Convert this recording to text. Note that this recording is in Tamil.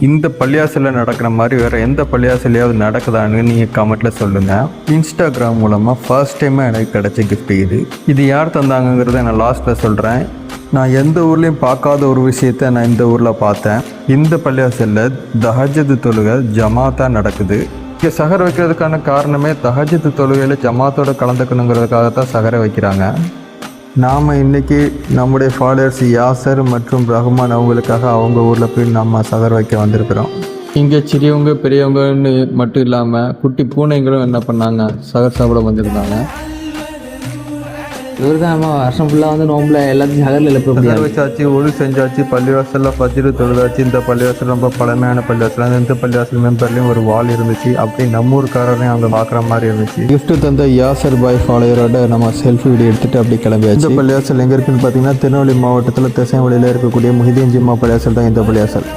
இந்த பள்ளியாசலில் நடக்கிற மாதிரி வேறு எந்த பள்ளியாசலையாவது நடக்குதான்னு நீங்கள் கமெண்ட்டில் சொல்லுங்கள். இன்ஸ்டாகிராம் மூலமாக ஃபர்ஸ்ட் டைமாக எனக்கு கிடச்ச கிஃப்ட் இது யார் தந்தாங்கங்கிறத நான் லாஸ்ட்டில் சொல்கிறேன். நான் எந்த ஊர்லேயும் பார்க்காத ஒரு விஷயத்தை நான் இந்த ஊரில் பார்த்தேன். இந்த பள்ளியாசலில் தஹஜ்ஜுத் தொழுகை ஜமாத்தாக நடக்குது. இங்கே சஹர் வைக்கிறதுக்கான காரணமே தஹஜ்ஜுத் தொழுகையில் ஜமாத்தோடு கலந்துக்கணுங்கிறதுக்காக தான் சஹரை வைக்கிறாங்க. நாம் இன்றைக்கி நம்முடைய ஃபாலோவர்ஸ் யாசர் மற்றும் ரஹ்மான் அவங்களுக்காக அவங்க ஊரில் போய் நம்ம சஹர் வைக்க வந்திருக்கிறோம். இங்கே சிறியவங்க பெரியவங்கன்னு மட்டும் இல்லாமல் குட்டி பூனைங்களும் என்ன பண்ணாங்க, சஹர் சாப்பிட வந்திருந்தாங்க. இவர் தான் நம்ம வருஷம் ஃபுல்லாக வந்து நோம்பில் எல்லாத்தையும் சகரில் எழுப்ப சஹர் வச்சாச்சு, ஒழு செஞ்சாச்சு, பள்ளிவாசலில் ஃபஜ்ர் தொழுதாச்சு. இந்த பள்ளிவாசல் ரொம்ப பழமையான பள்ளிவாசல். இந்த பள்ளிவாசல் மெம்பர்லேயும் ஒரு வால் இருந்துச்சு. அப்படி நம்ம ஊருக்காரரையும் அவங்க பார்க்குற மாதிரி இருந்துச்சு. கிஃப்ட் தந்த யாசர் பாய் ஃபாலோவரோட நம்ம செல்ஃபி வீடியோ எடுத்துகிட்டு அப்படி கிளம்பியாச்சு. இந்த பள்ளிவாசல் எங்கே இருக்குன்னு பார்த்தீங்கன்னா திருநெல்வேலி மாவட்டத்தில் திசைவழியில் இருக்கக்கூடிய முஹிதீன் ஜிம்மா பள்ளிவாசல் தான் இந்த பள்ளிவாசல்.